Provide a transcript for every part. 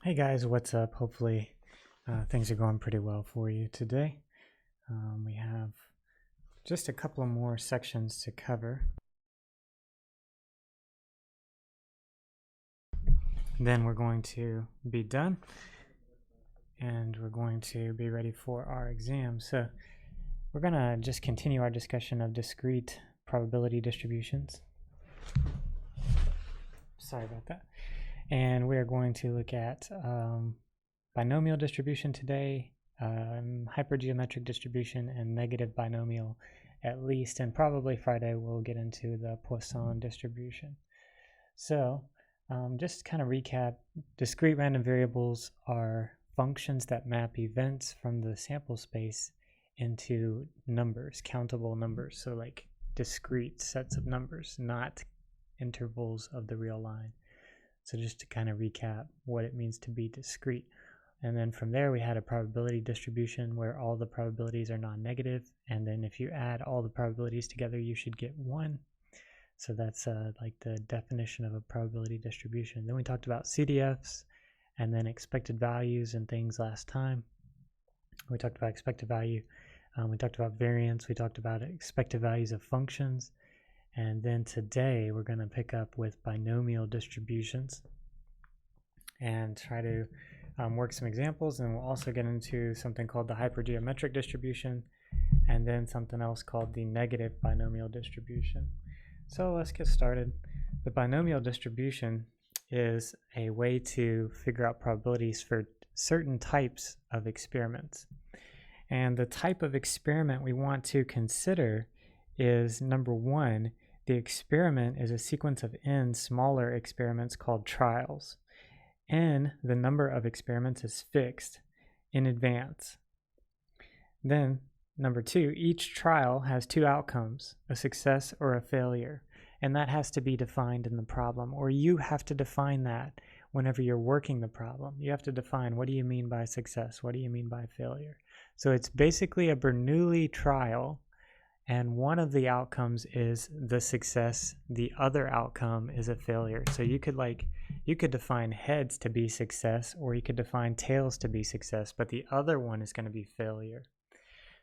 Hey guys, what's up? Hopefully things are going pretty well for you today. We have just a couple of more sections to cover. Then we're going to be done and we're going to be ready for our exam. So we're going to just continue our discussion of discrete probability distributions. Sorry about that. And we are going to look at binomial distribution today, hypergeometric distribution, and negative binomial at least, and probably Friday we'll get into the Poisson distribution. So just kind of recap, discrete random variables are functions that map events from the sample space into numbers, countable numbers, so like discrete sets of numbers, not intervals of the real line. So just to kind of recap what it means to be discrete. And then from there we had a probability distribution where all the probabilities are non-negative, and then if you add all the probabilities together you should get 1. So that's like the definition of a probability distribution. Then we talked about CDFs and then expected values and things last time. We talked about expected value, we talked about variance, we talked about expected values of functions. And then today we're going to pick up with binomial distributions and try to work some examples, and we'll also get into something called the hypergeometric distribution and then something else called the negative binomial distribution. So let's get started. The binomial distribution is a way to figure out probabilities for certain types of experiments. And the type of experiment we want to consider is, number one, the experiment is a sequence of n smaller experiments called trials. N, the number of experiments, is fixed in advance. Then, number two, each trial has 2 outcomes, a success or a failure. And that has to be defined in the problem, or you have to define that whenever you're working the problem. You have to define, what do you mean by success? What do you mean by failure? So it's basically a Bernoulli trial, and one of the outcomes is the success, the other outcome is a failure. So you could define heads to be success, or you could define tails to be success, but the other one is going to be failure.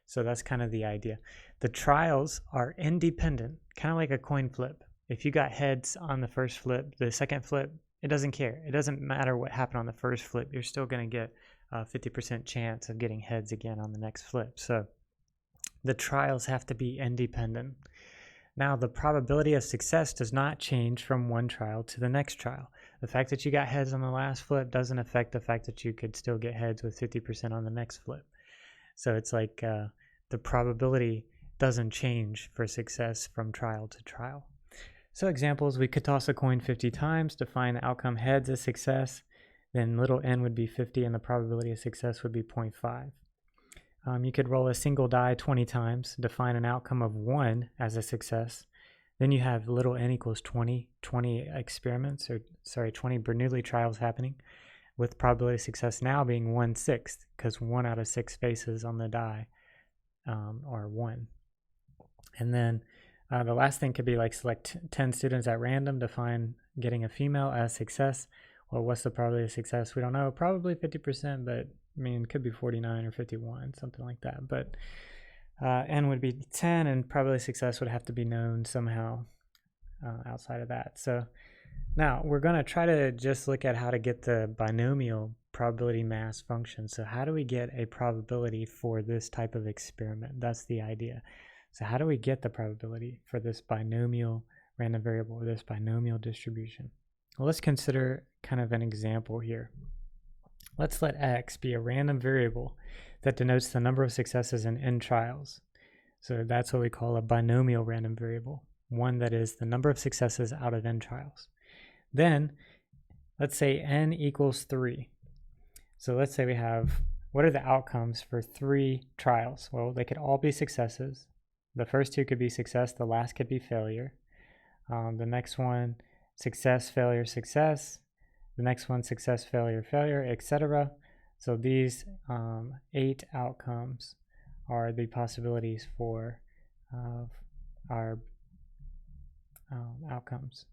So that's kind of the idea. The trials are independent, kind of like a coin flip. If you got heads on the first flip, the second flip, it doesn't care. It doesn't matter what happened on the first flip. You're still going to get a 50% chance of getting heads again on the next flip. So the trials have to be independent. Now, the probability of success does not change from one trial to the next trial. The fact that you got heads on the last flip doesn't affect the fact that you could still get heads with 50% on the next flip. So it's like the probability doesn't change for success from trial to trial. So examples, we could toss a coin 50 times to find the outcome heads as success. Then little n would be 50 and the probability of success would be 0.5. You could roll a single die 20 times, define an outcome of 1 as a success. Then you have little n equals 20 experiments, 20 Bernoulli trials happening, with probability of success now being 1/6, because 1 out of 6 faces on the die are 1. And then the last thing could be like select 10 students at random to find getting a female as success. Well, what's the probability of success? We don't know, probably 50%, but I mean, it could be 49 or 51, something like that. But n would be 10, and probability of success would have to be known somehow outside of that. So now we're going to try to just look at how to get the binomial probability mass function. So how do we get a probability for this type of experiment? That's the idea. So how do we get the probability for this binomial random variable, or this binomial distribution? Well, let's consider kind of an example here. Let's let x be a random variable that denotes the number of successes in n trials. So that's what we call a binomial random variable, one that is the number of successes out of n trials. Then let's say n equals 3. So let's say we have, what are the outcomes for 3 trials? Well, they could all be successes. The first 2 could be success, the last could be failure. The next one, success, failure, success. The next one, success, failure, failure, etc. So these 8 outcomes are the possibilities for our outcomes.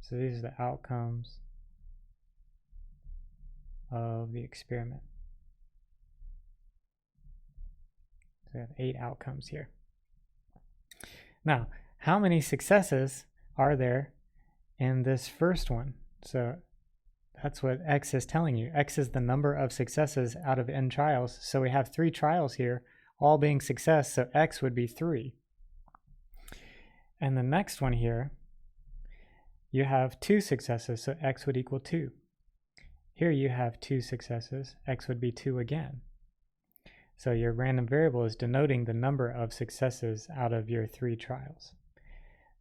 So these are the outcomes of the experiment. So we have 8 outcomes here. Now, how many successes are there in this first one? So that's what X is telling you. X is the number of successes out of n trials. So we have 3 trials here, all being success, so X would be 3. And the next one here, you have 2 successes, so X would equal 2. Here you have 2 successes, X would be 2 again. So your random variable is denoting the number of successes out of your 3 trials.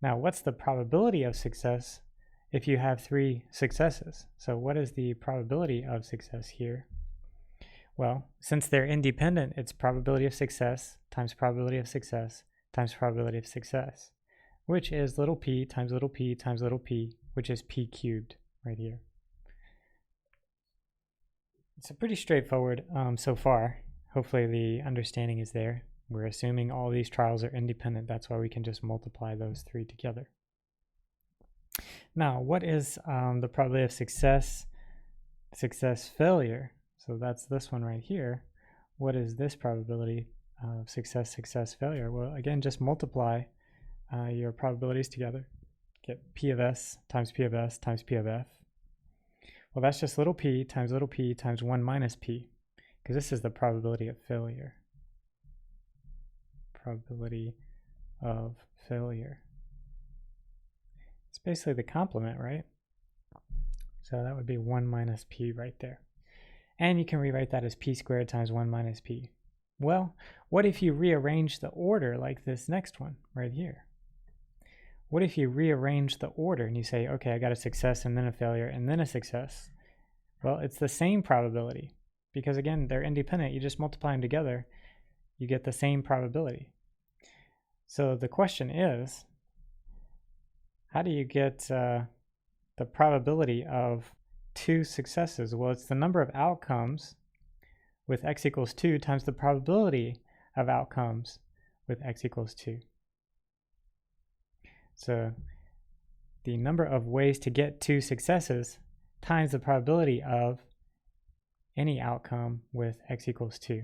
Now, what's the probability of success if you have 3 successes? So what is the probability of success here? Well, since they're independent, it's probability of success times probability of success times probability of success, which is little p times little p times little p, which is p cubed right here. It's pretty straightforward so far. Hopefully the understanding is there. We're assuming all these trials are independent. That's why we can just multiply those 3 together. Now, what is the probability of success, failure? So that's this one right here. What is this probability of success, failure? Well, again, just multiply your probabilities together. Get P of S times P of S times P of F. Well, that's just little p times 1 minus p, because this is the probability of failure. Probability of failure. It's basically the complement, right? So that would be 1 minus p right there. And you can rewrite that as p squared times 1 minus p. Well, what if you rearrange the order like this next one right here? What if you rearrange the order and you say, okay, I got a success and then a failure and then a success? Well, it's the same probability because, again, they're independent. You just multiply them together, you get the same probability. So the question is, how do you get the probability of 2 successes? Well, it's the number of outcomes with x equals 2 times the probability of outcomes with x equals 2. So the number of ways to get 2 successes times the probability of any outcome with x equals 2.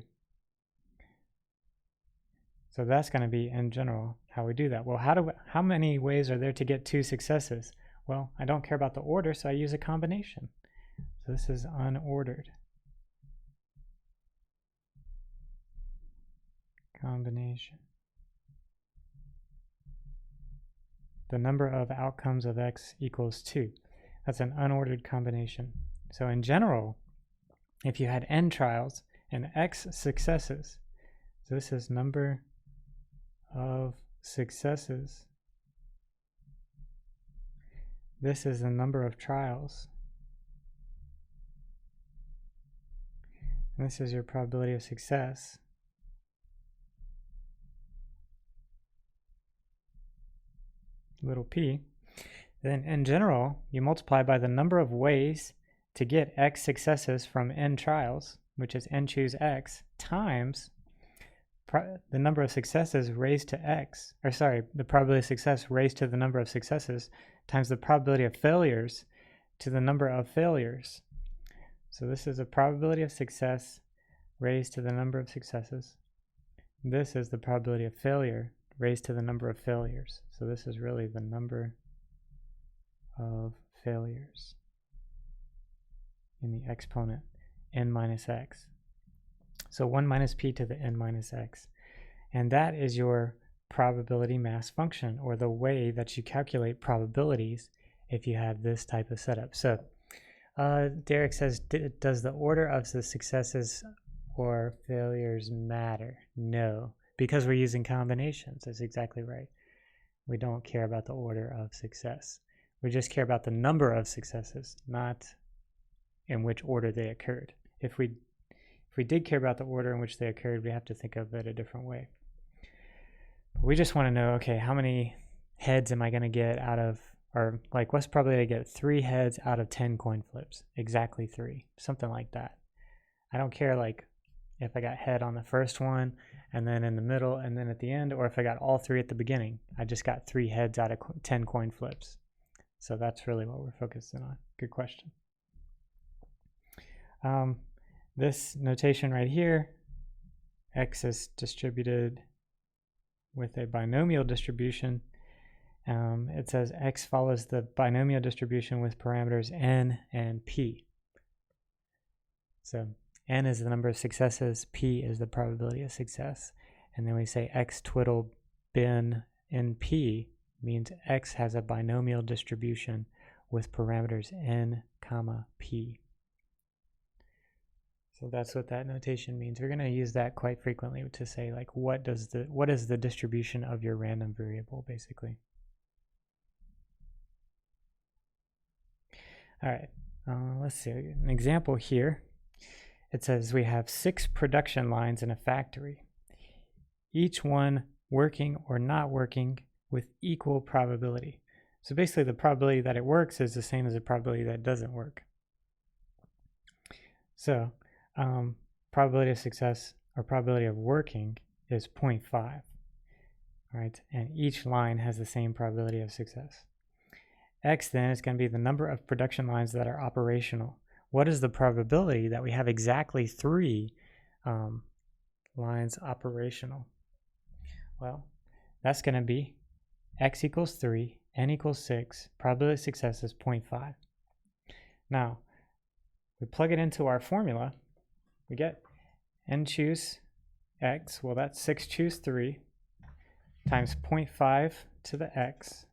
So that's going to be, in general, how we do that. Well, how many ways are there to get 2 successes? Well, I don't care about the order, so I use a combination. So this is unordered. Combination. The number of outcomes of x equals 2. That's an unordered combination. So in general, if you had n trials and x successes, so this is number of successes. This is the number of trials. And this is your probability of success. Little p. Then in general, you multiply by the number of ways to get x successes from n trials, which is n choose x, times the number of successes raised to x, or sorry, the probability of success raised to the number of successes times the probability of failures to the number of failures. So this is the probability of success raised to the number of successes. This is the probability of failure raised to the number of failures. So this is really the number of failures in the exponent n minus x. So 1 minus p to the n minus x. And that is your probability mass function, or the way that you calculate probabilities if you have this type of setup. So Derek says, does the order of the successes or failures matter? No, because we're using combinations. That's exactly right. We don't care about the order of success. We just care about the number of successes, not in which order they occurred. If we did care about the order in which they occurred, we have to think of it a different way. But we just want to know, okay, how many heads am I going to get out of, or like what's probably I get 3 heads out of 10 coin flips? Exactly 3, something like that. I don't care like if I got head on the first one and then in the middle and then at the end, or if I got all 3 at the beginning. I just got 3 heads out of 10 coin flips. So that's really what we're focusing on. Good question. This notation right here, x is distributed with a binomial distribution. It says x follows the binomial distribution with parameters n and p. So n is the number of successes, p is the probability of success. And then we say x twiddle bin in p means x has a binomial distribution with parameters n, comma, p. So that's what that notation means. We're going to use that quite frequently to say, like, what is the distribution of your random variable, basically. All right, let's see an example here. It says we have 6 production lines in a factory, each one working or not working with equal probability. So basically the probability that it works is the same as the probability that it doesn't work. So probability of success or probability of working is 0.5, right? And each line has the same probability of success. X then is going to be the number of production lines that are operational. What is the probability that we have exactly 3 lines operational? Well, that's going to be x equals 3, n equals 6, probability of success is 0.5. Now, we plug it into our formula, we get n choose x, well that's 6 choose 3, times 0.5 to the x,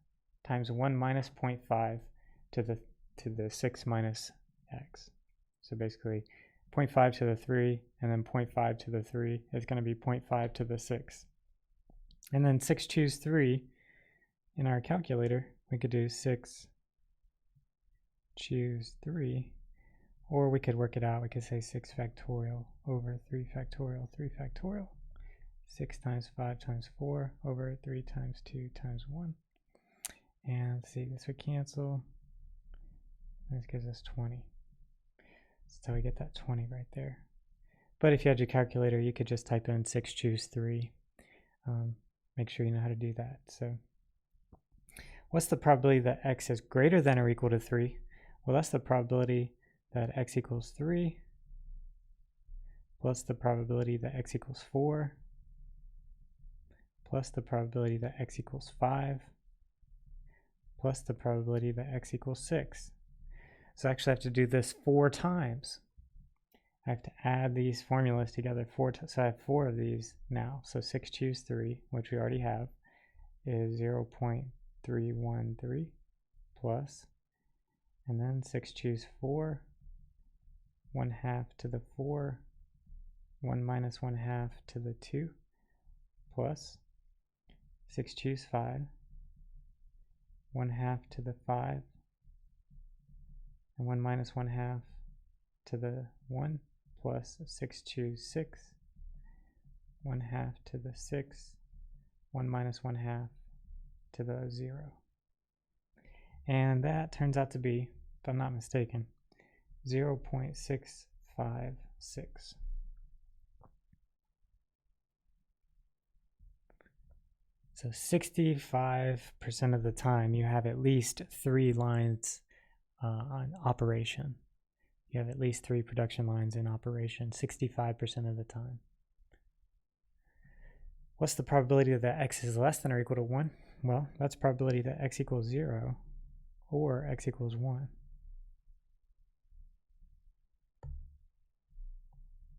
times 1 minus 0.5 to the 6 minus x. So basically 0.5 to the 3 and then 0.5 to the 3 is going to be 0.5 to the 6. And then 6 choose 3 in our calculator, we could do 6 choose 3, or we could work it out. We could say 6 factorial over 3 factorial, 3 factorial. 6 times 5 times 4 over 3 times 2 times 1. And let's see, this would cancel. This gives us 20. So we get that 20 right there. But if you had your calculator, you could just type in 6 choose 3. Make sure you know how to do that. So what's the probability that x is greater than or equal to 3? Well, that's the probability that x equals 3 plus the probability that x equals 4 plus the probability that x equals 5 plus the probability that x equals 6. So I actually have to do this 4 times. I have to add these formulas together 4 times. So I have 4 of these now. So 6 choose 3, which we already have, is 0.313 plus, and then 6 choose 4, 1/2 to the 4, 1 minus 1/2 to the 2, plus 6 choose 5, 1/2 to the 5, and 1 minus 1/2 to the 1, plus 6 choose 6, 1/2 to the 6, 1 minus 1/2 to the 0. And that turns out to be, if I'm not mistaken, 0.656. So 65% of the time you have at least 3 lines on operation. You have at least 3 production lines in operation 65% of the time. What's the probability that x is less than or equal to 1? Well, that's probability that x equals 0 or x equals 1.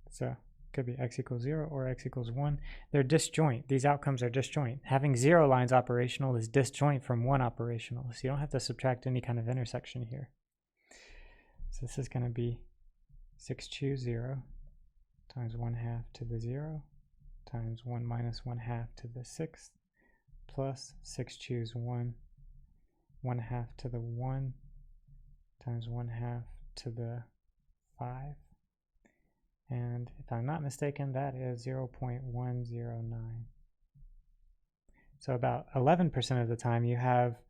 So it could be x equals 0 or x equals 1. They're disjoint. These outcomes are disjoint. Having 0 lines operational is disjoint from 1 operational. So you don't have to subtract any kind of intersection here. So this is going to be 6 choose 0 times 1/2 to the 0 times 1 minus 1/2 to the 6th plus 6 choose 1, 1/2 to the 1 times 1/2 to the 5. And if I'm not mistaken, that is 0.109. So about 11% of the time you have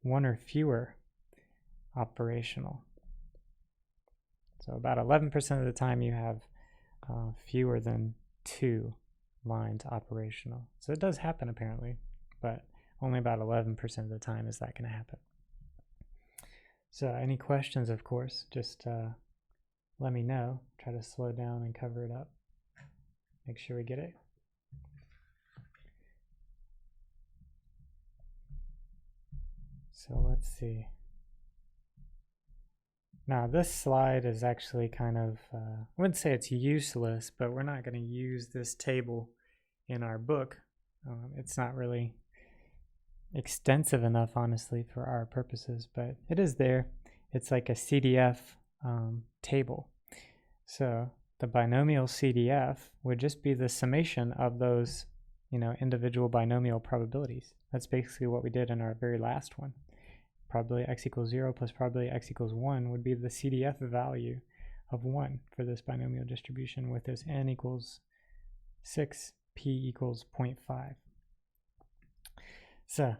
1 or fewer operational. So about 11% of the time you have fewer than 2 lines operational. So it does happen apparently, but only about 11% of the time is that going to happen. So any questions, of course, just let me know. Try to slow down and cover it up. Make sure we get it. So let's see. Now this slide is actually kind of, I wouldn't say it's useless, but we're not going to use this table in our book. It's not really extensive enough, honestly, for our purposes, but it is there. It's like a CDF table. So the binomial CDF would just be the summation of those, individual binomial probabilities. That's basically what we did in our very last one. Probability x equals 0 plus probability x equals 1 would be the CDF value of 1 for this binomial distribution with this n equals 6, p equals 0.5. So,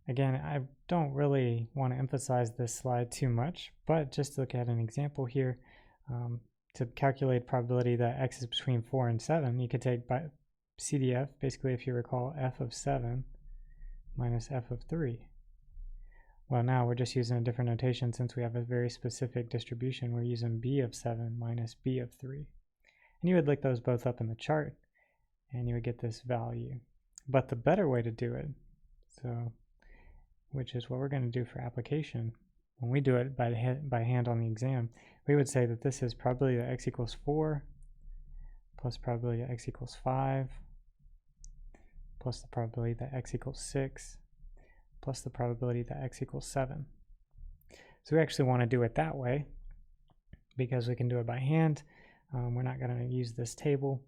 again, I don't really want to emphasize this slide too much, but just look at an example here. To calculate probability that x is between 4 and 7, you could take by CDF, basically, if you recall, f of 7 minus f of 3. Well, now we're just using a different notation since we have a very specific distribution. We're using b of 7 minus b of 3. And you would look those both up in the chart, and you would get this value. But the better way to do it, which is what we're going to do for application, when we do it by hand on the exam, we would say that this is probability that x equals 4 plus probability that x equals 5 plus the probability that x equals 6 plus the probability that x equals 7. So we actually want to do it that way because we can do it by hand. We're not going to use this table,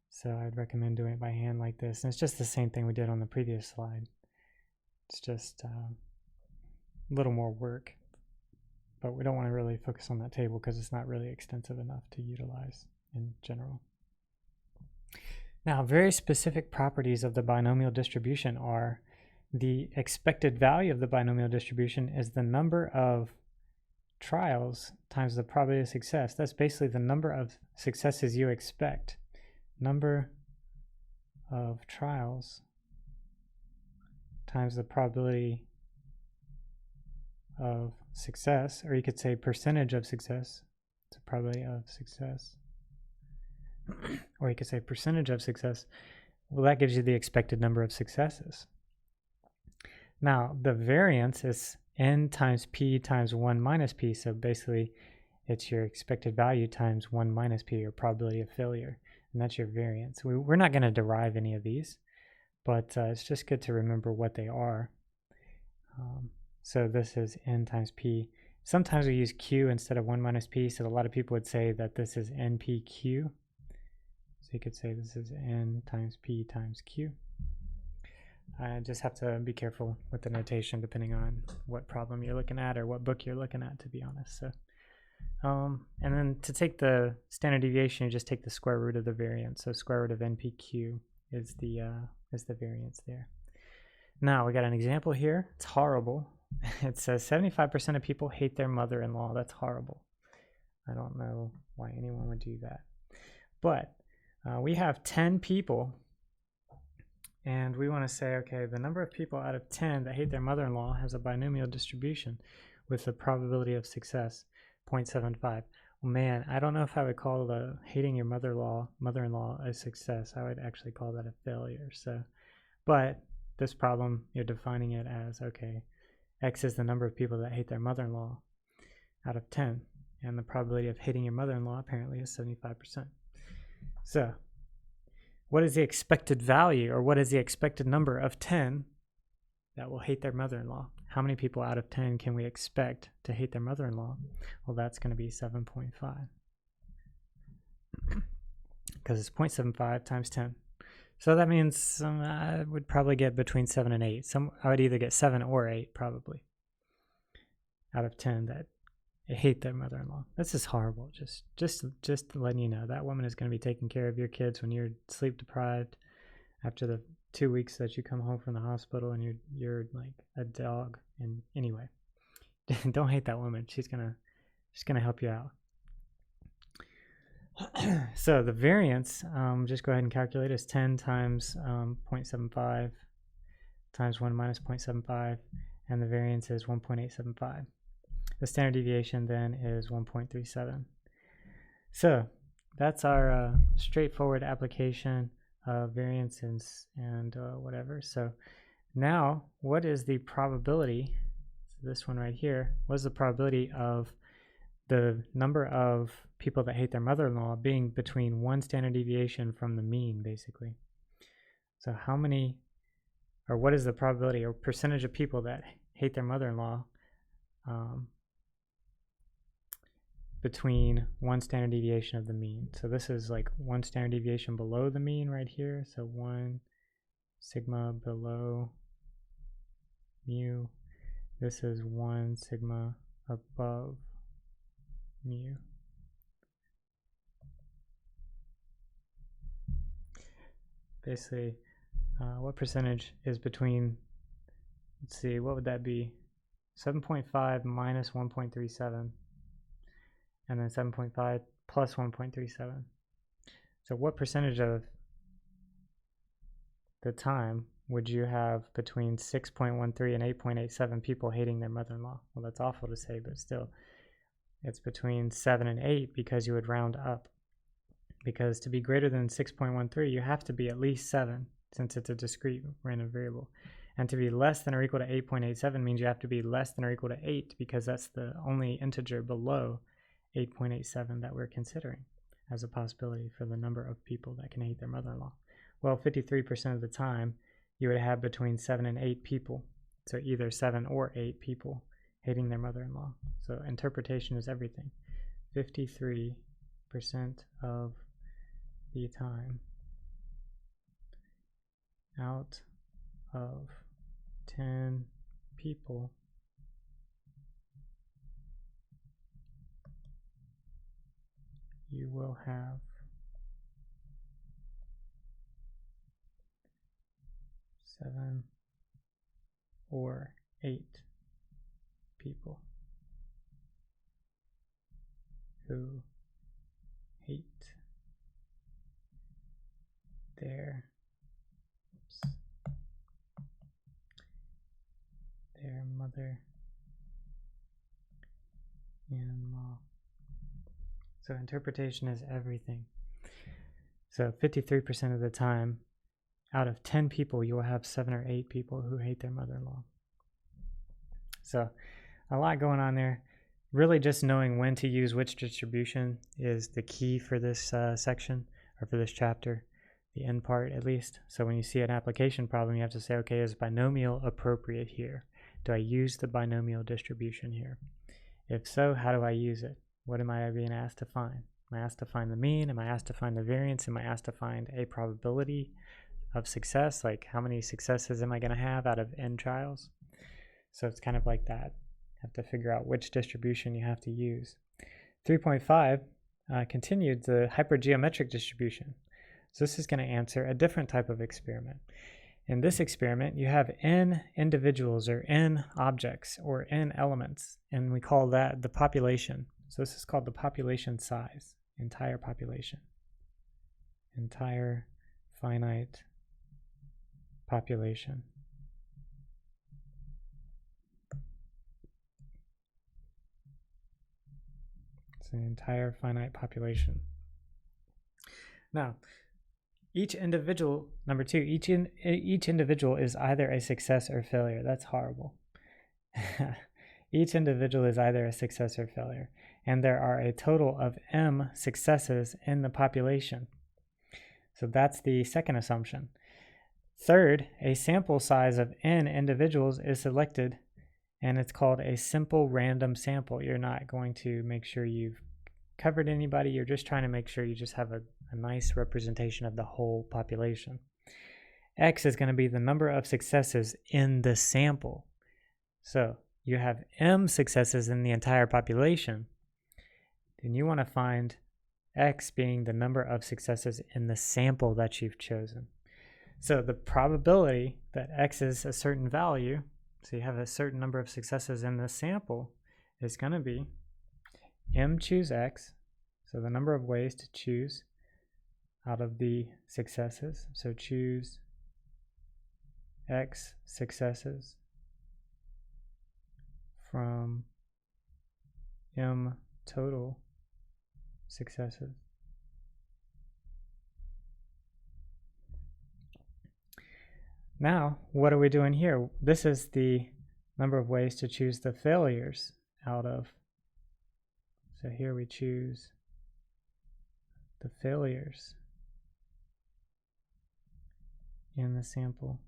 so I'd recommend doing it by hand like this. And it's just the same thing we did on the previous slide. It's just a little more work, but we don't want to really focus on that table because it's not really extensive enough to utilize in general. Now, very specific properties of the binomial distribution are the expected value of the binomial distribution is the number of trials times the probability of success. That's basically the number of successes you expect. Number of trials times the probability of success, or you could say percentage of success. It's a probability of success. Or you could say percentage of success. Well, that gives you the expected number of successes. Now, the variance is n times p times 1 minus p. So basically, it's your expected value times 1 minus p, or probability of failure. And that's your variance. We're not going to derive any of these, but it's just good to remember what they are. So this is n times p. Sometimes we use q instead of 1 minus p, so a lot of people would say that this is npq. So you could say this is n times p times q. I just have to be careful with the notation depending on what problem you're looking at or what book you're looking at, to be honest. So, and then to take the standard deviation, you just take the square root of the variance. So square root of npq is the variance there. Now we got an example here. It's horrible. It says 75% of people hate their mother-in-law. That's horrible. I don't know why anyone would do that. But we have 10 people, and we want to say, okay, the number of people out of 10 that hate their mother-in-law has a binomial distribution with the probability of success, 0.75. Well, man, I don't know if I would call the hating your mother-in-law a success. I would actually call that a failure. So, but this problem, you're defining it as, okay, x is the number of people that hate their mother-in-law out of 10, and the probability of hating your mother-in-law apparently is 75%. So, what is the expected value, or what is the expected number of 10 that will hate their mother-in-law? How many people out of 10 can we expect to hate their mother-in-law? Well, that's going to be 7.5. Because it's 0.75 times 10. So that means I would probably get between 7 and 8. I would either get 7 or 8, probably, out of 10 that hate their mother-in-law. This is horrible. Just letting you know, that woman is going to be taking care of your kids when you're sleep deprived after the 2 weeks that you come home from the hospital and you're like a dog. And anyway, don't hate that woman. She's gonna help you out. So the variance, just go ahead and calculate, is 10 times 0.75 times 1 minus 0.75, and the variance is 1.875. The standard deviation then is 1.37. So that's our straightforward application of variance and whatever. So now, what is the probability, so this one right here, what is the probability of the number of people that hate their mother-in-law being between one standard deviation from the mean, basically? So how many, or what is the probability or percentage of people that hate their mother-in-law between one standard deviation of the mean? So this is like one standard deviation below the mean right here. So 1 sigma below mu. This is 1 sigma above mu. Basically, what percentage is between, let's see, what would that be? 7.5 minus 1.37, and then 7.5 plus 1.37. So what percentage of the time would you have between 6.13 and 8.87 people hating their mother-in-law? Well, that's awful to say, but still, it's between 7 and 8 because you would round up. Because to be greater than 6.13, you have to be at least 7, since it's a discrete random variable. And to be less than or equal to 8.87 means you have to be less than or equal to 8, because that's the only integer below 8.87 that we're considering as a possibility for the number of people that can hate their mother-in-law. Well, 53% of the time, you would have between 7 and 8 people. So either 7 or 8 people hating their mother-in-law. So interpretation is everything. 53% of the time out of 10 people you will have 7 or 8 people who hate their mother-in-law. So interpretation is everything. So 53% of the time, out of 10 people, you will have 7 or 8 people who hate their mother-in-law. So a lot going on there. Really just knowing when to use which distribution is the key for this section, or for this chapter, the end part at least. So when you see an application problem, you have to say, okay, is binomial appropriate here? Do I use the binomial distribution here? If so, how do I use it? What am I being asked to find? Am I asked to find the mean? Am I asked to find the variance? Am I asked to find a probability of success? Like, how many successes am I going to have out of n trials? So it's kind of like that. You have to figure out which distribution you have to use. 3.5 continued the hypergeometric distribution. So this is going to answer a different type of experiment. In this experiment, you have n individuals or n objects or n elements, and we call that the population. So this is called the population size, entire population, entire finite population. It's an entire finite population. Now, each individual, number 2, each individual is either a success or failure. That's horrible. Each individual is either a success or failure. And there are a total of m successes in the population. So that's the second assumption. Third, a sample size of n individuals is selected, and it's called a simple random sample. You're not going to make sure you've covered anybody. You're just trying to make sure you just have a nice representation of the whole population. X is going to be the number of successes in the sample. So you have m successes in the entire population, then you want to find X being the number of successes in the sample that you've chosen. So the probability that X is a certain value, so you have a certain number of successes in the sample, is going to be m choose X, so the number of ways to choose out of the successes. So choose X successes from m total successes. Now, what are we doing here? This is the number of ways to choose the failures out of. So here we choose the failures in the sample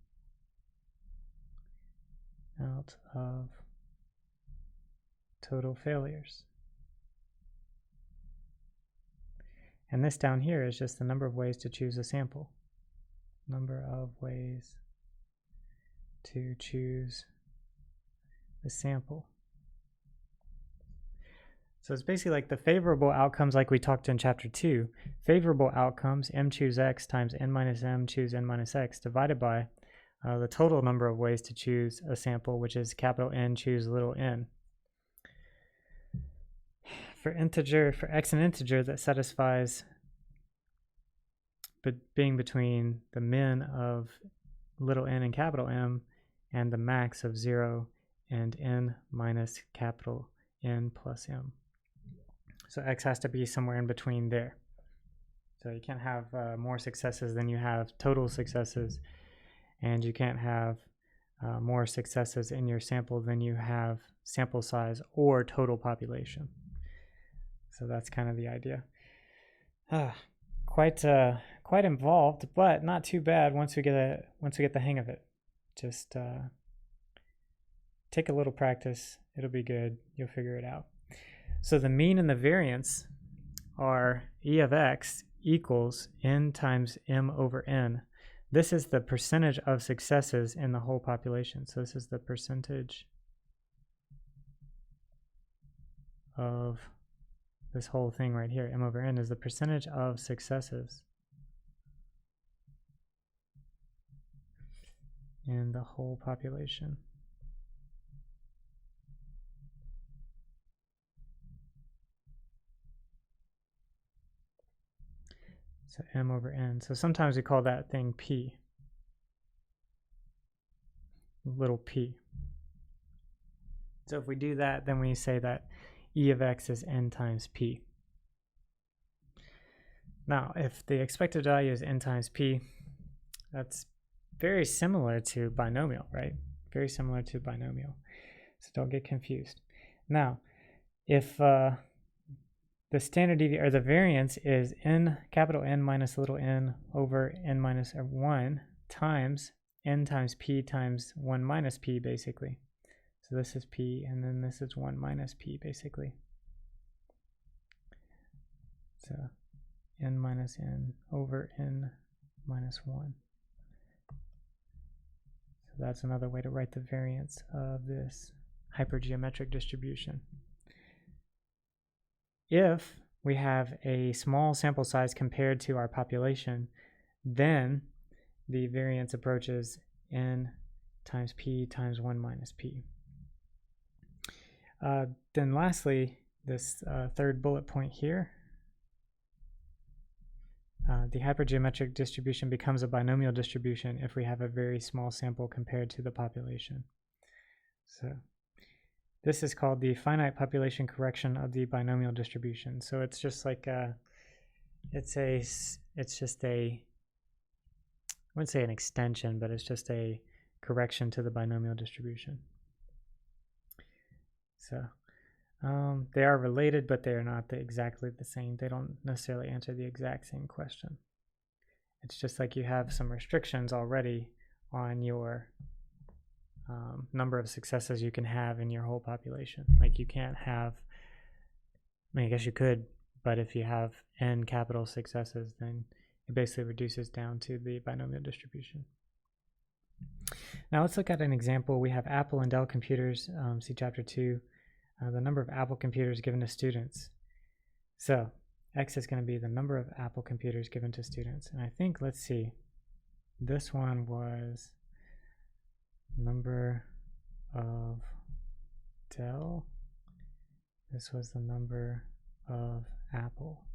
out of total failures. And this down here is just the number of ways to choose a sample. Number of ways to choose the sample. So it's basically like the favorable outcomes like we talked in chapter 2. Favorable outcomes, m choose x times n minus m choose n minus x, divided by the total number of ways to choose a sample, which is capital N choose little n. For x an integer that satisfies being between the min of little n and capital M and the max of 0 and n minus capital N plus m. So x has to be somewhere in between there. So you can't have more successes than you have total successes, and you can't have more successes in your sample than you have sample size or total population. So that's kind of the idea. Quite involved, but not too bad once we get the hang of it. Just take a little practice. It'll be good. You'll figure it out. So the mean and the variance are E of x equals n times m over n. This is the percentage of successes in the whole population. So this is the percentage of this whole thing right here. M over n is the percentage of successes in the whole population. So m over n. So sometimes we call that thing p, little p. So if we do that, then we say that E of x is n times p. Now, if the expected value is n times p, that's very similar to binomial, right? Very similar to binomial. So don't get confused. Now, if the standard deviation or the variance is n capital N minus little n over n minus 1 times n times p times 1 minus p, basically. So this is p, and then this is 1 minus p, basically. So n minus n over n minus 1. So that's another way to write the variance of this hypergeometric distribution. If we have a small sample size compared to our population, then the variance approaches n times p times 1 minus p. Then lastly, this third bullet point here, the hypergeometric distribution becomes a binomial distribution if we have a very small sample compared to the population. So this is called the finite population correction of the binomial distribution. So it's just like it's just a, I wouldn't say an extension, but it's just a correction to the binomial distribution. So they are related, but they are not exactly the same. They don't necessarily answer the exact same question. It's just like you have some restrictions already on your number of successes you can have in your whole population. Like you can't have, I mean, I guess you could, but if you have n capital successes, then it basically reduces down to the binomial distribution. Now let's look at an example. We have Apple and Dell computers, see chapter 2. The number of Apple computers given to students. So X is going to be the number of Apple computers given to students. And I think, let's see, this one was number of Dell. This was the number of Apple.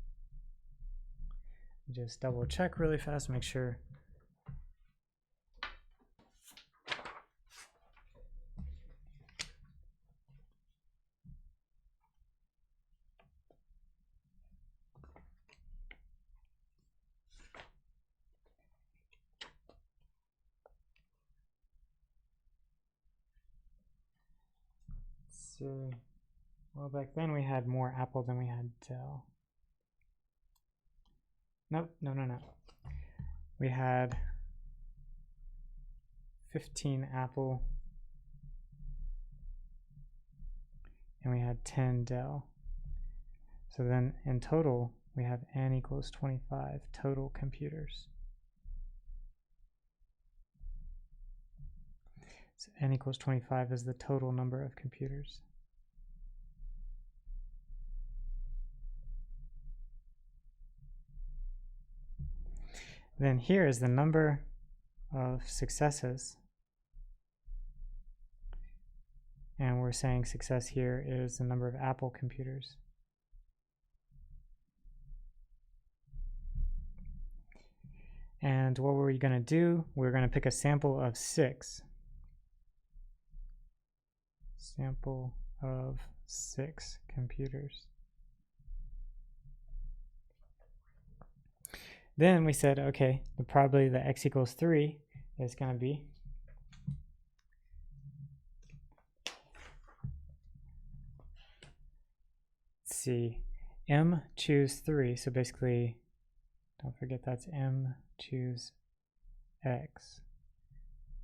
Just double check really fast, make sure. see. Well, back then we had more apple than we had del. Nope, no. We had 15 apple and we had 10 del. So then in total, we have n equals 25 total computers. So n equals 25 is the total number of computers. Then here is the number of successes. And we're saying success here is the number of Apple computers. And what were we going to do? We're going to pick a sample of 6. Sample of 6 computers. Then we said, okay, the probability that x equals 3 is going to be m choose 3. So basically, don't forget that's m choose x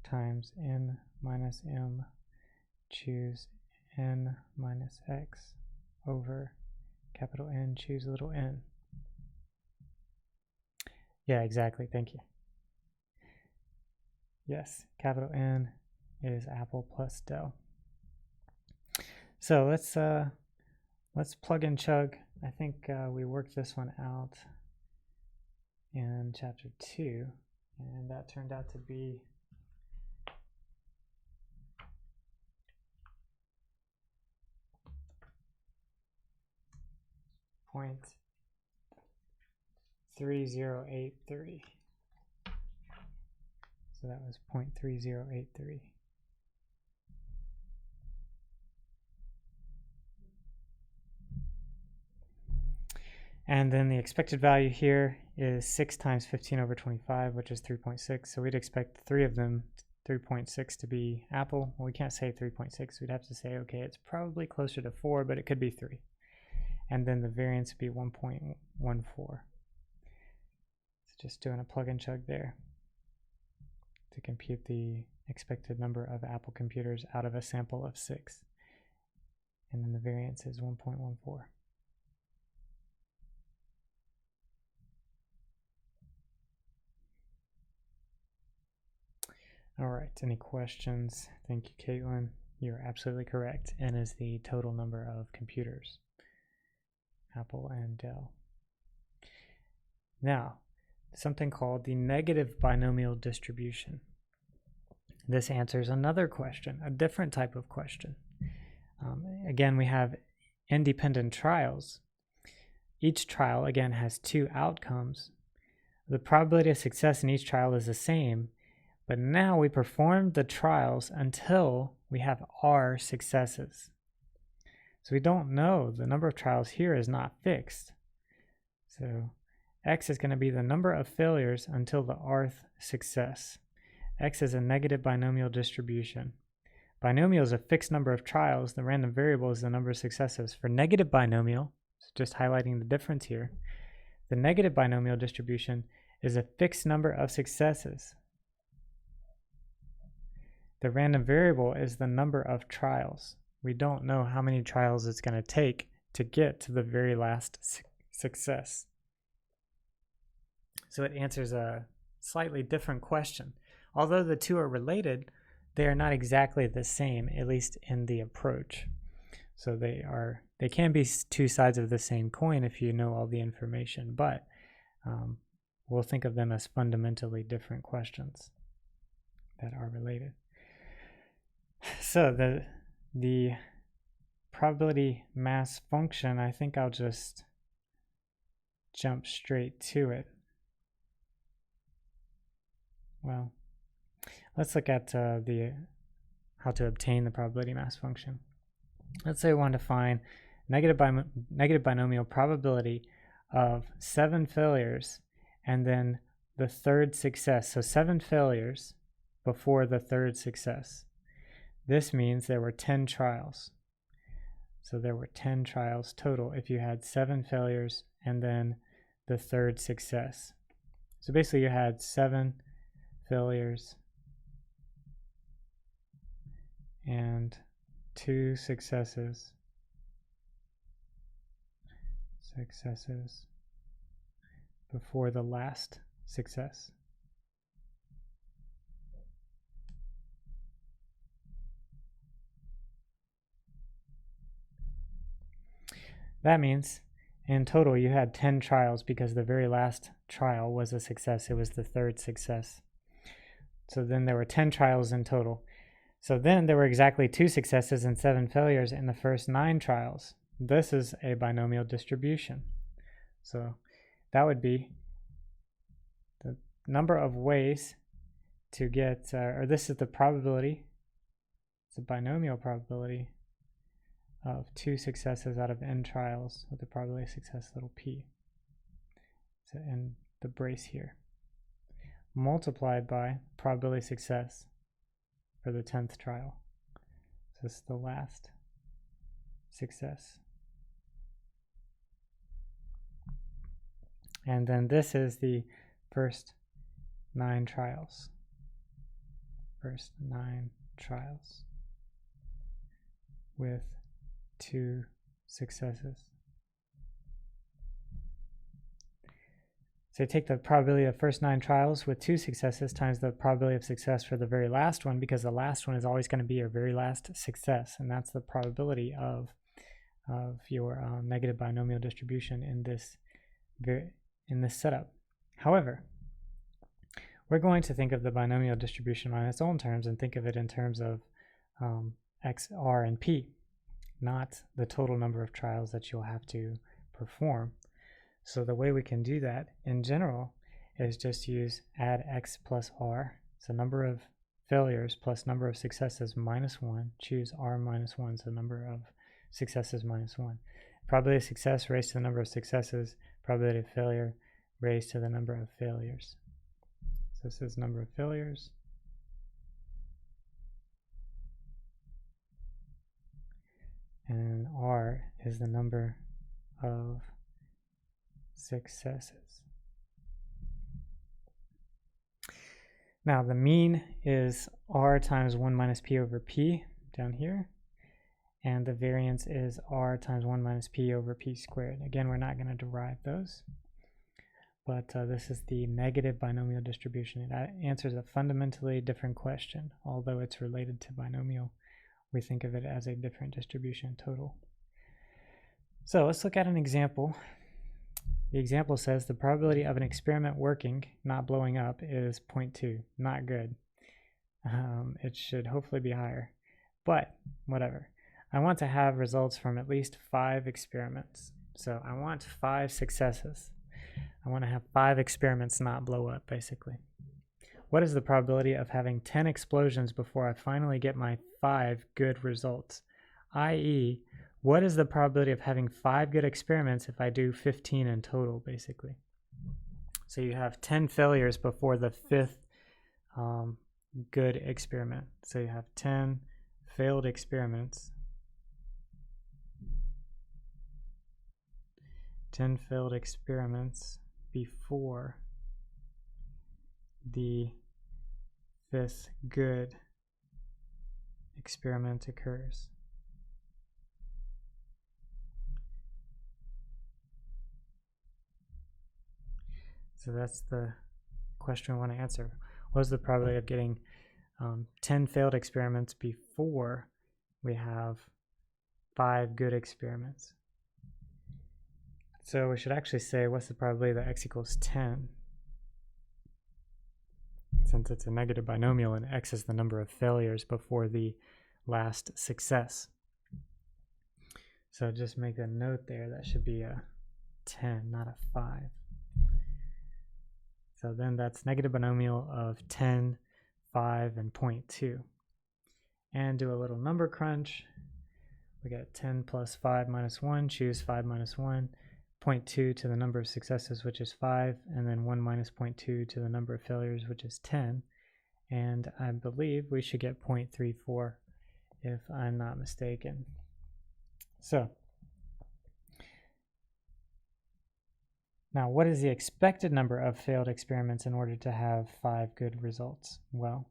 times n minus m choose n minus x over capital N choose little n. Yeah, exactly. Thank you. Yes, capital N is apple plus del. So let's plug and chug. I think we worked this one out in chapter 2, and that turned out to be .3083. So that was 0.3083. And then the expected value here is 6 times 15 over 25, which is 3.6. So we'd expect 3 of them, 3.6, to be apple. Well, we can't say 3.6. We'd have to say, okay, it's probably closer to 4, but it could be 3. And then the variance would be 1.14. So just doing a plug and chug there to compute the expected number of Apple computers out of a sample of 6. And then the variance is 1.14. All right, any questions? Thank you, Caitlin. You're absolutely correct. N is the total number of computers, Apple and Dell. Now, something called the negative binomial distribution. This answers another question, a different type of question. Again, we have independent trials. Each trial, again, has 2 outcomes. The probability of success in each trial is the same, but now we perform the trials until we have R successes. So we don't know. The number of trials here is not fixed. So X is going to be the number of failures until the rth success. X is a negative binomial distribution. Binomial is a fixed number of trials. The random variable is the number of successes. For negative binomial, so just highlighting the difference here, the negative binomial distribution is a fixed number of successes. The random variable is the number of trials. We don't know how many trials it's going to take to get to the very last success. So it answers a slightly different question. Although the 2 are related, they are not exactly the same, at least in the approach. So they can be 2 sides of the same coin if you know all the information, but we'll think of them as fundamentally different questions that are related. So the probability mass function, I think I'll just jump straight to it. Well, let's look at how to obtain the probability mass function. Let's say we want to find negative binomial probability of 7 failures and then the 3rd success. So 7 failures before the 3rd success. This means there were 10 trials. So there were 10 trials total if you had 7 failures and then the third success. So basically you had 7 failures and 2 successes before the last success. That means in total you had 10 trials because the very last trial was a success. It was the third success. So then there were 10 trials in total. So then there were exactly 2 successes and 7 failures in the first 9 trials. This is a binomial distribution. So that would be the number of ways to get, or this is the probability, it's a binomial probability of 2 successes out of n trials with the probability of success little p. So in the brace here, multiplied by probability of success for the 10th trial. So this is the last success. And then this is the first 9 trials. First 9 trials with 2 successes. So take the probability of first 9 trials with 2 successes times the probability of success for the very last one, because the last one is always going to be your very last success, and that's the probability of your negative binomial distribution in this setup. However, we're going to think of the binomial distribution on its own terms and think of it in terms of x, r, and p, not the total number of trials that you'll have to perform. So the way we can do that in general is just use add x plus r, so number of failures plus number of successes minus 1, choose r minus 1, so number of successes minus 1. Probability of success raised to the number of successes, probability of failure raised to the number of failures. So this is number of failures. And r is the number of successes. Now the mean is r times 1 minus p over p down here, and the variance is r times 1 minus p over p squared. Again, we're not going to derive those, but this is the negative binomial distribution. It answers a fundamentally different question. Although it's related to binomial, we think of it as a different distribution total. So let's look at an example. The example says the probability of an experiment working, not blowing up, is 0.2. Not good. It should hopefully be higher, but whatever. I want to have results from at least 5 experiments. So I want 5 successes. I want to have 5 experiments not blow up, basically. What is the probability of having 10 explosions before I finally get my 5 good results? i.e., what is the probability of having 5 good experiments if I do 15 in total, basically? So you have 10 failures before the 5th good experiment. So you have 10 failed experiments. 10 failed experiments before the 5th good experiment occurs. So that's the question we want to answer. What is the probability of getting 10 failed experiments before we have 5 good experiments? So we should actually say, what's the probability that x equals 10? Since it's a negative binomial and x is the number of failures before the last success. So just make a note there, that should be a 10, not a 5. So then that's negative binomial of 10, 5, and 0.2. And do a little number crunch. We got 10 plus 5 minus 1, choose 5 minus 1, 0.2 to the number of successes, which is 5, and then 1 minus 0.2 to the number of failures, which is 10. And I believe we should get 0.34 if I'm not mistaken. So now, what is the expected number of failed experiments in order to have 5 good results? Well,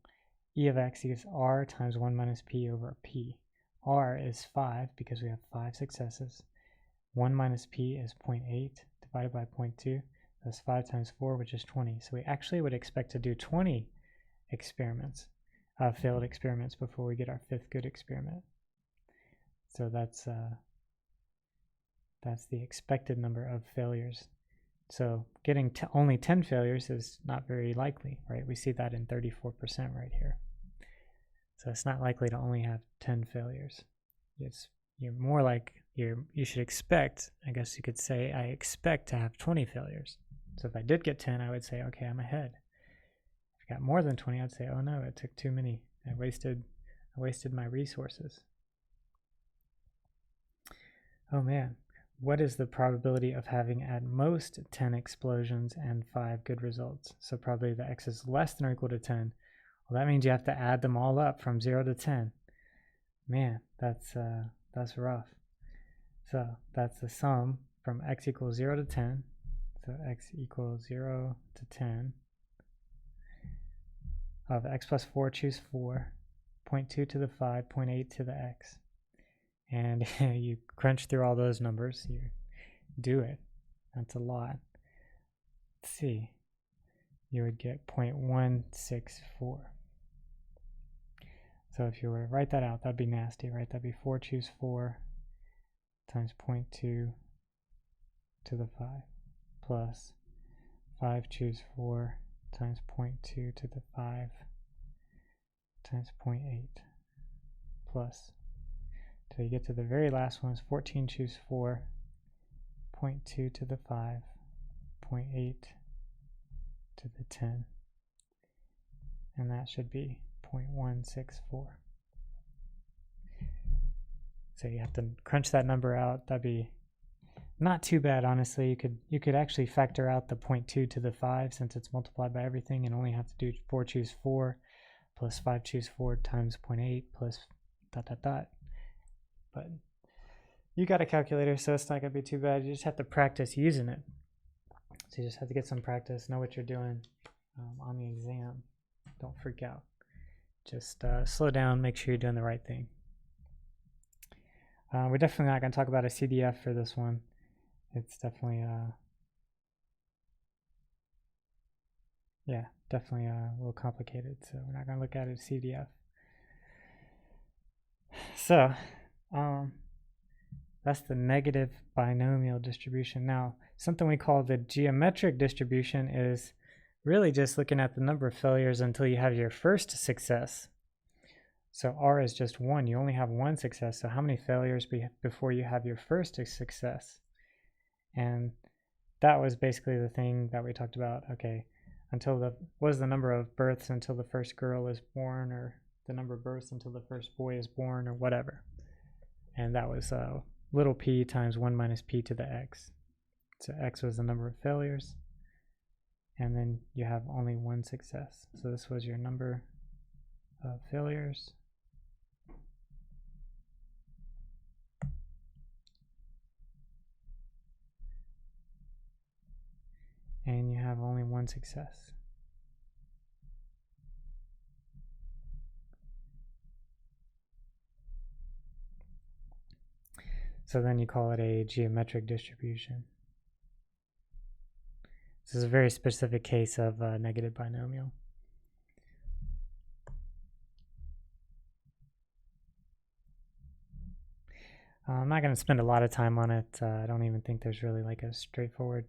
E of x equals r times 1 minus p over p. R is 5 because we have 5 successes. 1 minus p is 0.8 divided by 0.2. That's 5 times 4, which is 20. So we actually would expect to do 20 experiments, failed experiments, before we get our 5th good experiment. So that's the expected number of failures. So getting only 10 failures is not very likely, right? We see that in 34% right here. So it's not likely to only have 10 failures. You're more like you should expect, I guess you could say, I expect to have 20 failures. So if I did get 10, I would say, okay, I'm ahead. If I got more than 20, I'd say, oh no, it took too many. I wasted my resources. Oh man. What is the probability of having at most 10 explosions and 5 good results? So probably the x is less than or equal to 10. Well, that means you have to add them all up from 0 to 10. Man, that's rough. So that's the sum from x equals 0 to 10. So x equals 0 to 10 of x plus 4, choose 4, 0.2 to the 5, 0.8 to the x. And you crunch through all those numbers, you do it. That's a lot. Let's see. You would get 0.164. So if you were to write that out, that'd be nasty, right? That'd be 4 choose 4 times 0.2 to the 5 plus 5 choose 4 times 0.2 to the 5 times 0.8 plus. Till you get to the very last one is 14 choose 4, 0.2 to the 5, 0.8 to the 10. And that should be 0.164. So you have to crunch that number out. That'd be not too bad, honestly. You could actually factor out the 0.2 to the 5 since it's multiplied by everything and only have to do 4 choose 4 plus 5 choose 4 times 0.8 plus ... But you got a calculator, so it's not going to be too bad. You just have to practice using it. So you just have to get some practice, know what you're doing on the exam. Don't freak out. Just slow down, make sure you're doing the right thing. We're definitely not going to talk about a CDF for this one. It's definitely, definitely a little complicated, so we're not going to look at it as CDF. So, that's the negative binomial distribution. Now, something we call the geometric distribution is really just looking at the number of failures until you have your first success. So R is just 1. You only have 1 success. So how many failures before you have your first success? And that was basically the thing that we talked about. Okay, what is the number of births until the first girl is born, or the number of births until the first boy is born, or whatever. And that was little p times 1 minus p to the x. So x was the number of failures, and then you have only 1 success. So this was your number of failures. And you have only 1 success. So then you call it a geometric distribution. This is a very specific case of a negative binomial. I'm not going to spend a lot of time on it. I don't even think there's really like a straightforward,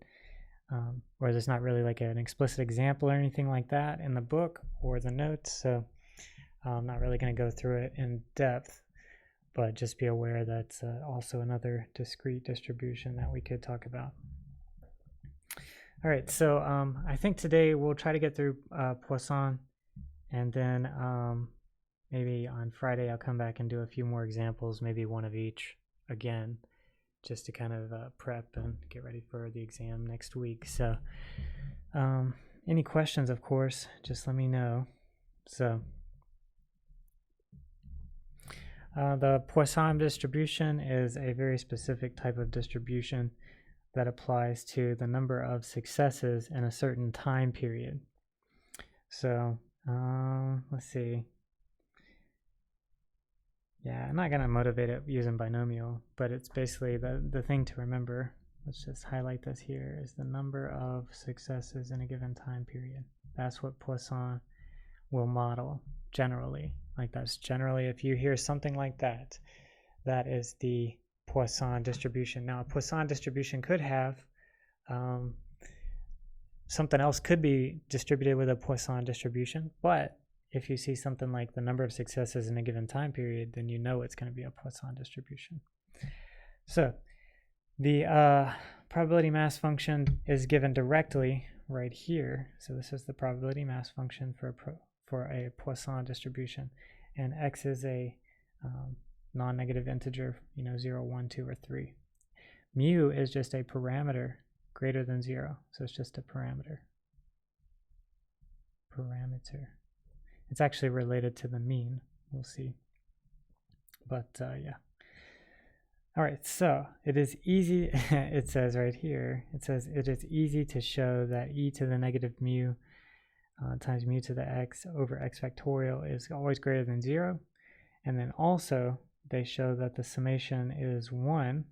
or there's not really like an explicit example or anything like that in the book or the notes. So I'm not really going to go through it in depth. But just be aware that's also another discrete distribution that we could talk about. All right, so I think today we'll try to get through Poisson, and then maybe on Friday I'll come back and do a few more examples, maybe one of each again, just to kind of prep and get ready for the exam next week. So any questions, of course, just let me know. So The Poisson distribution is a very specific type of distribution that applies to the number of successes in a certain time period. So let's see. Yeah, I'm not going to motivate it using binomial, but it's basically the thing to remember. Let's just highlight this here, is the number of successes in a given time period. That's what Poisson will model generally. Like that's generally, if you hear something like that, that is the Poisson distribution. Now, a Poisson distribution could have something else could be distributed with a Poisson distribution, but if you see something like the number of successes in a given time period, then you know it's going to be a Poisson distribution. So the probability mass function is given directly right here. So this is the probability mass function for a Poisson distribution, and x is a non-negative integer, 0, 1, 2, or 3. Mu is just a parameter greater than 0, so it's just a parameter. It's actually related to the mean, we'll see. But yeah. All right, so it is easy, it says right here, it says it is easy to show that e to the negative mu times mu to the x over x factorial is always greater than 0. And then also they show that the summation is 1.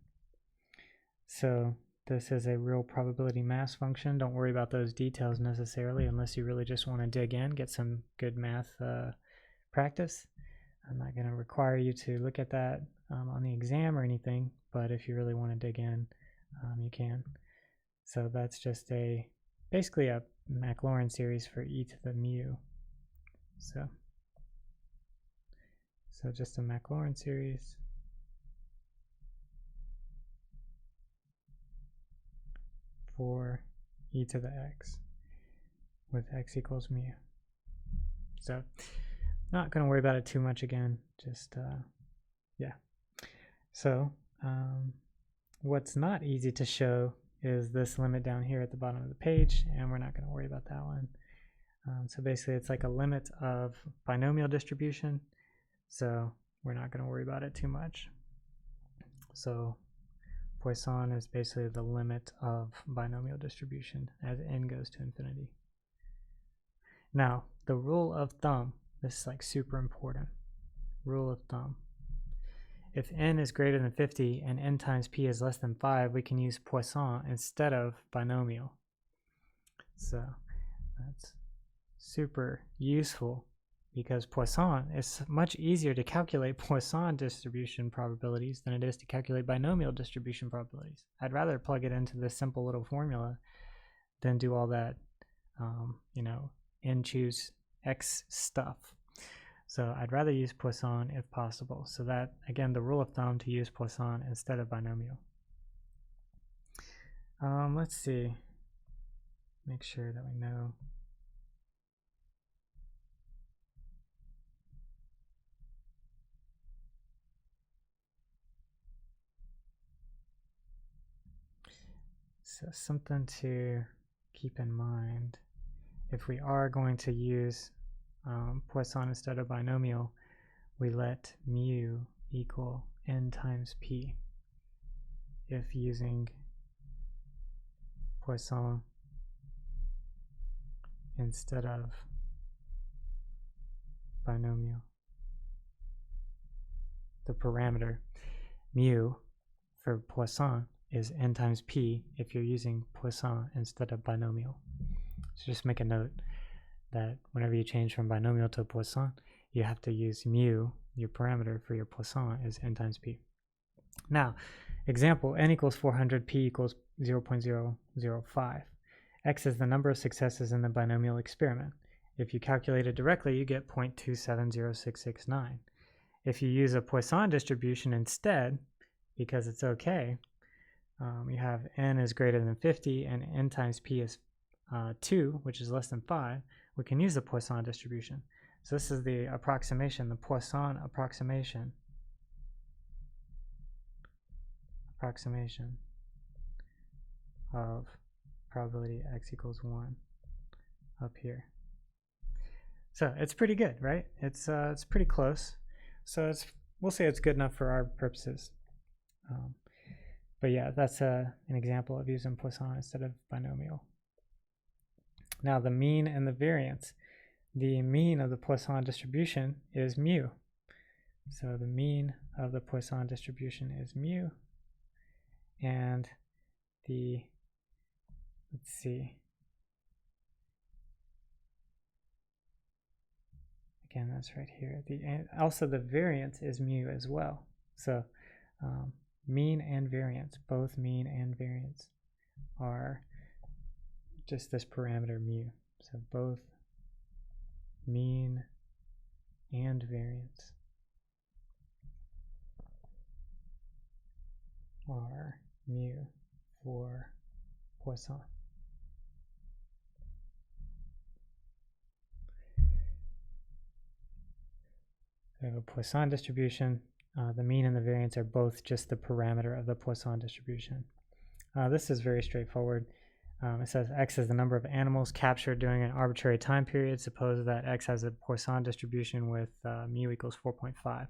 So this is a real probability mass function. Don't worry about those details necessarily unless you really just want to dig in, get some good math practice. I'm not going to require you to look at that on the exam or anything, but if you really want to dig in, you can. So that's just basically a Maclaurin series for e to the mu. So just a Maclaurin series for e to the x with x equals mu. So not going to worry about it too much again, just yeah. So what's not easy to show is this limit down here at the bottom of the page, and we're not going to worry about that one. So basically it's like a limit of binomial distribution, so we're not going to worry about it too much. So Poisson is basically the limit of binomial distribution as n goes to infinity. Now, the rule of thumb, this is like super important. Rule of thumb. If n is greater than 50 and n times p is less than 5, we can use Poisson instead of binomial. So that's super useful because Poisson is much easier to calculate Poisson distribution probabilities than it is to calculate binomial distribution probabilities. I'd rather plug it into this simple little formula than do all that, n choose x stuff. So I'd rather use Poisson if possible. So that, again, the rule of thumb to use Poisson instead of binomial. Let's see. Make sure that we know. So something to keep in mind. If we are going to use Poisson instead of binomial, we let mu equal n times p if using Poisson instead of binomial. The parameter mu for Poisson is n times p if you're using Poisson instead of binomial. So just make a note that whenever you change from binomial to Poisson, you have to use mu, your parameter for your Poisson is n times p. Now, example, n equals 400, p equals 0.005. X is the number of successes in the binomial experiment. If you calculate it directly, you get 0.270669. If you use a Poisson distribution instead, because it's okay, you have n is greater than 50 and n times p is 2, which is less than 5, we can use the Poisson distribution. So this is the approximation, the Poisson approximation of probability x equals 1 up here. So it's pretty good, right? It's pretty close. So it's we'll say it's good enough for our purposes. But yeah, that's an example of using Poisson instead of binomial. Now the mean and the variance. The mean of the Poisson distribution is mu. So the mean of the Poisson distribution is mu. And the, let's see, again, that's right here. Also the variance is mu as well. So mean and variance, both mean and variance are just this parameter mu. So both mean and variance are mu for Poisson. We have a Poisson distribution. The mean and the variance are both just the parameter of the Poisson distribution. This is very straightforward. It says x is the number of animals captured during an arbitrary time period. Suppose that x has a Poisson distribution with mu equals 4.5.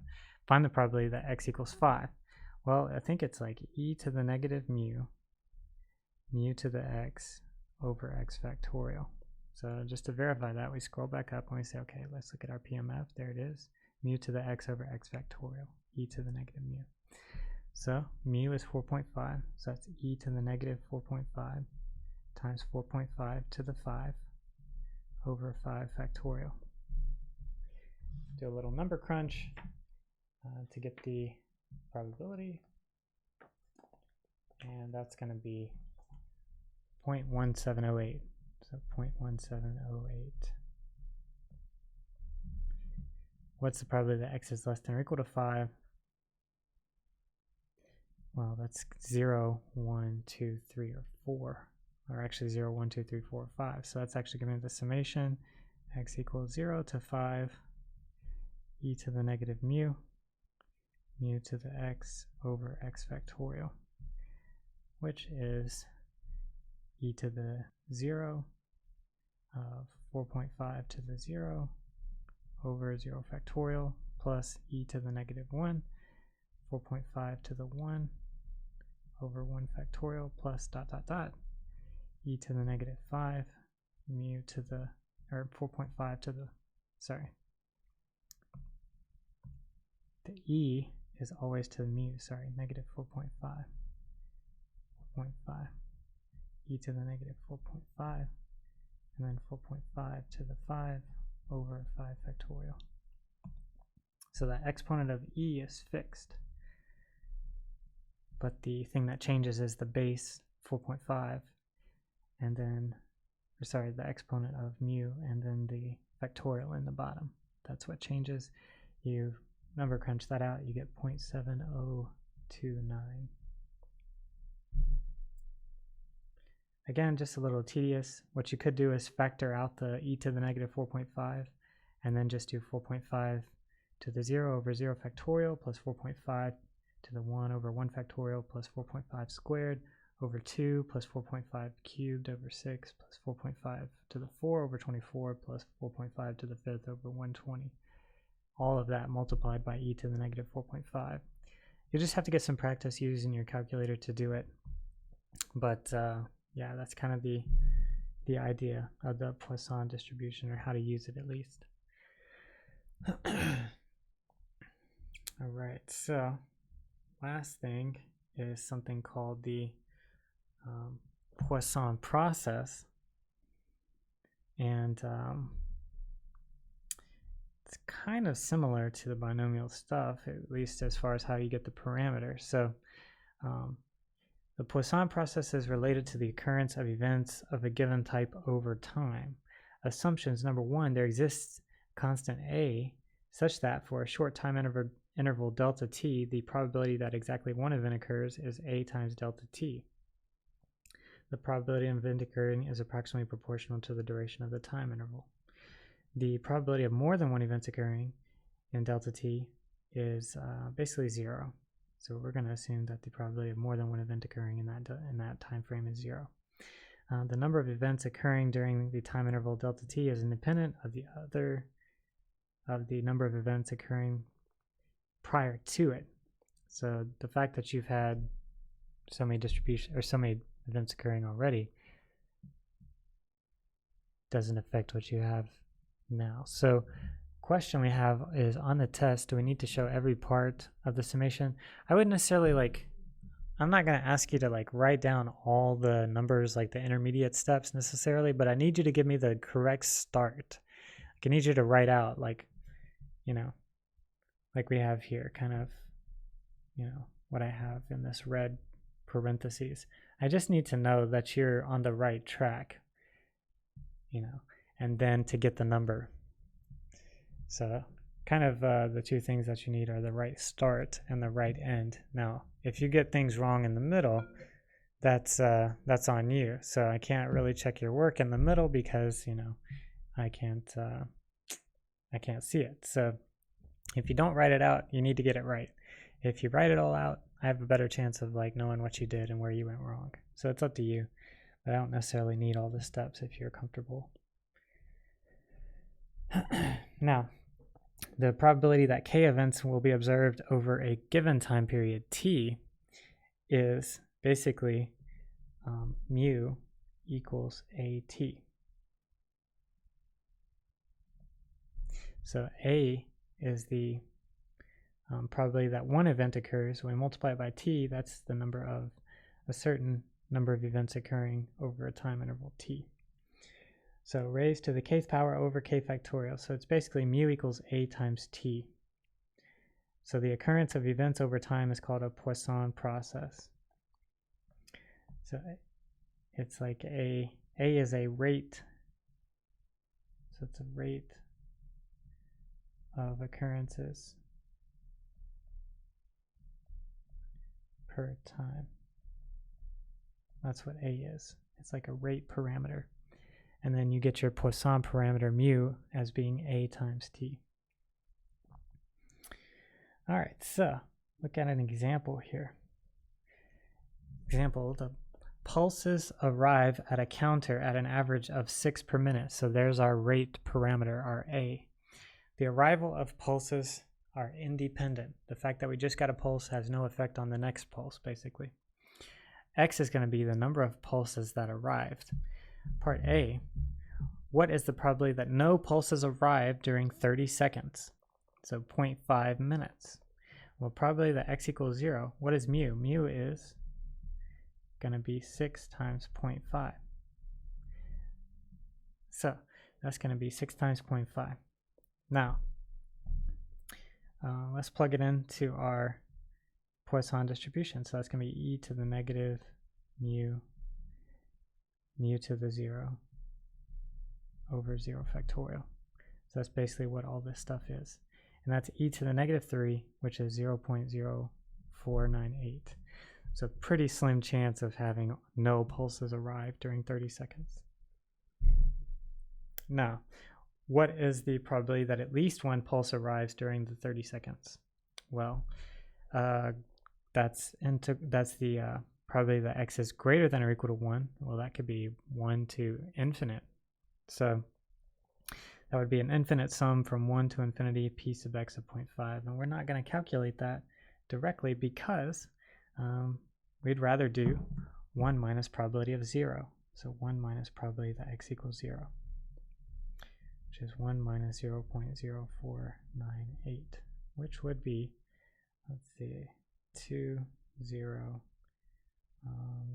Find the probability that x equals 5. Well, I think it's like e to the negative mu to the x over x factorial. So just to verify that, we scroll back up and we say, okay, let's look at our PMF. There it is, mu to the x over x factorial, e to the negative mu. So mu is 4.5, so that's e to the negative 4.5 times 4.5 to the 5 over 5 factorial. Do a little number crunch to get the probability, and that's going to be 0.1708. So 0.1708. What's the probability that x is less than or equal to 5? Well, that's 0, 1, 2, 3, or 4. Or actually 0, 1, 2, 3, 4, 5. So that's actually going to be the summation. X equals 0 to 5 e to the negative mu to the x over x factorial, which is e to the 0 of 4.5 to the 0 over 0 factorial plus e to the negative 1, 4.5 to the 1 over 1 factorial plus dot dot dot e to the negative 5 mu to the, or 4.5 to the, sorry, the e is always to the mu, sorry, negative 4.5 e to the negative 4.5 and then 4.5 to the 5 over 5 factorial. So that exponent of e is fixed, but the thing that changes is the base 4.5 and then, or sorry, the exponent of mu and then the factorial in the bottom. That's what changes. You number crunch that out, you get 0.7029. Again, just a little tedious. What you could do is factor out the e to the negative 4.5 and then just do 4.5 to the 0 over 0 factorial plus 4.5 to the 1 over 1 factorial plus 4.5 squared over 2 plus 4.5 cubed over 6 plus 4.5 to the 4 over 24 plus 4.5 to the 5th over 120. All of that multiplied by e to the negative 4.5. You just have to get some practice using your calculator to do it. But yeah, that's kind of the idea of the Poisson distribution, or how to use it at least. All right, so last thing is something called the Poisson process, and it's kind of similar to the binomial stuff, at least as far as how you get the parameters. So the Poisson process is related to the occurrence of events of a given type over time. Assumptions: number one, there exists constant a such that for a short time interval delta t, the probability that exactly one event occurs is a times delta t. The probability of an event occurring is approximately proportional to the duration of the time interval. The probability of more than one event occurring in delta t is basically 0. So we're going to assume that the probability of more than one event occurring in that time frame is 0. The number of events occurring during the time interval delta t is independent of the number of events occurring prior to it. So the fact that you've had so many distributions or so many events occurring already doesn't affect what you have now. So question we have is, on the test, do we need to show every part of the summation? I wouldn't necessarily I'm not going to ask you to write down all the numbers, like the intermediate steps necessarily, but I need you to give me the correct start. I need you to write out like we have here, kind of, what I have in this red parentheses. I just need to know that you're on the right track, and then to get the number. So kind of the two things that you need are the right start and the right end. Now, if you get things wrong in the middle, that's on you. So I can't really check your work in the middle because I can't see it. So if you don't write it out, you need to get it right. If you write it all out, I have a better chance of knowing what you did and where you went wrong. So it's up to you, but I don't necessarily need all the steps if you're comfortable. Now, the probability that k events will be observed over a given time period t is basically mu equals AT. So A is the probability that one event occurs. When we multiply it by t, that's the number of a certain number of events occurring over a time interval t. So raised to the kth power over k factorial. So it's basically mu equals A times t. So the occurrence of events over time is called a Poisson process. So it's like A is a rate. So it's a rate of occurrences per time. That's what A is. It's like a rate parameter. And then you get your Poisson parameter mu as being A times t. All right, so look at an example here. Example, the pulses arrive at a counter at an average of 6 per minute. So there's our rate parameter, our A. The arrival of pulses are independent. The fact that we just got a pulse has no effect on the next pulse, basically. X is going to be the number of pulses that arrived. Part A, what is the probability that no pulses arrive during 30 seconds? So 0.5 minutes. Well, probability that x equals 0, what is mu? Mu is going to be 6 times 0.5. So that's going to be 6 times 0.5. Now, let's plug it into our Poisson distribution. So that's going to be e to the negative mu to the 0 over 0 factorial. So that's basically what all this stuff is. And that's e to the negative 3, which is 0.0498. So pretty slim chance of having no pulses arrive during 30 seconds. Now, what is the probability that at least one pulse arrives during the 30 seconds? Well, that's the probability that x is greater than or equal to 1. Well, that could be 1 to infinite. So that would be an infinite sum from 1 to infinity, p sub x of 0.5. And we're not going to calculate that directly because we'd rather do 1 minus probability of 0. So 1 minus probability that x equals 0, which is 1 minus 0.0498, which would be, let's see, 2, 0,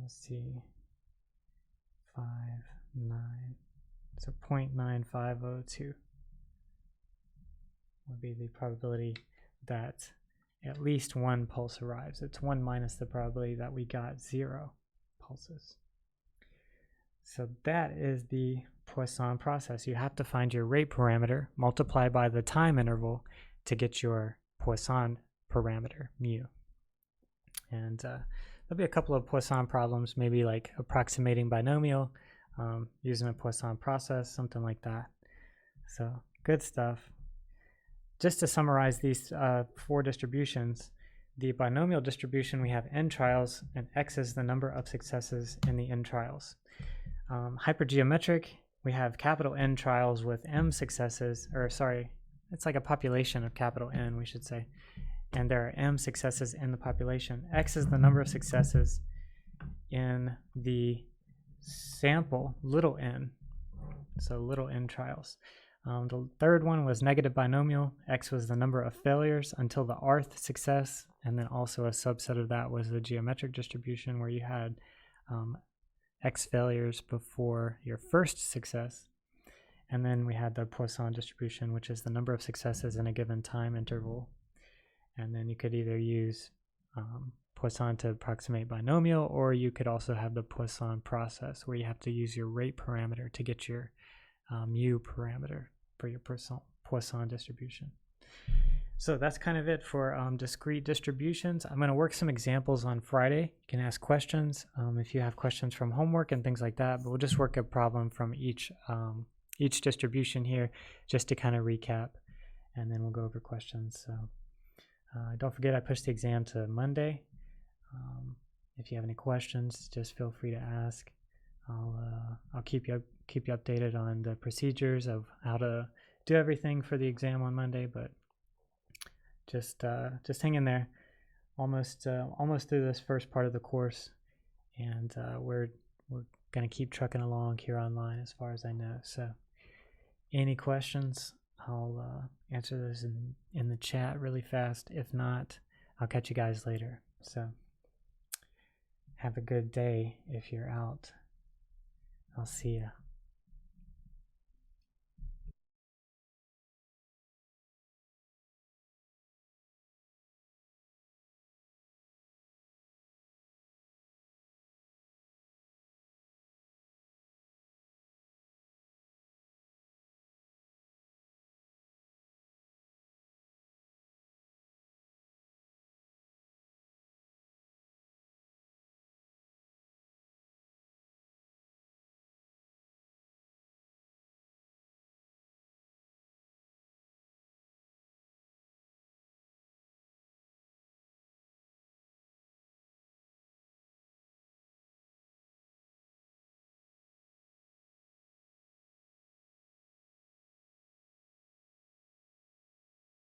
let's see, 5, 9. So 0.9502 would be the probability that at least one pulse arrives. It's 1 minus the probability that we got 0 pulses. So that is the Poisson process. You have to find your rate parameter, multiply by the time interval to get your Poisson parameter, mu. And there'll be a couple of Poisson problems, maybe like approximating binomial, using a Poisson process, something like that. So good stuff. Just to summarize these 4 distributions, the binomial distribution, we have n trials, and x is the number of successes in the n trials. Hypergeometric, we have capital N trials with m successes, or sorry, it's like a population of capital N, we should say. and there are m successes in the population. X is the number of successes in the sample, little n, so little n trials. The third one was negative binomial. X was the number of failures until the rth success, and then also a subset of that was the geometric distribution, where you had X failures before your first success. And then we had the Poisson distribution, which is the number of successes in a given time interval. And then you could either use Poisson to approximate binomial, or you could also have the Poisson process, where you have to use your rate parameter to get your mu parameter for your Poisson distribution. So that's kind of it for discrete distributions. I'm going to work some examples on Friday. You can ask questions if you have questions from homework and things like that, but we'll just work a problem from each distribution here just to kind of recap, and then we'll go over questions. So don't forget, I pushed the exam to Monday. If you have any questions, just feel free to ask. I'll keep you updated on the procedures of how to do everything for the exam on Monday, but just hang in there. Almost through this first part of the course, and we're gonna keep trucking along here online as far as I know. So any questions, I'll answer those in the chat really fast. If not, I'll catch you guys later. So have a good day if you're out. I'll see ya.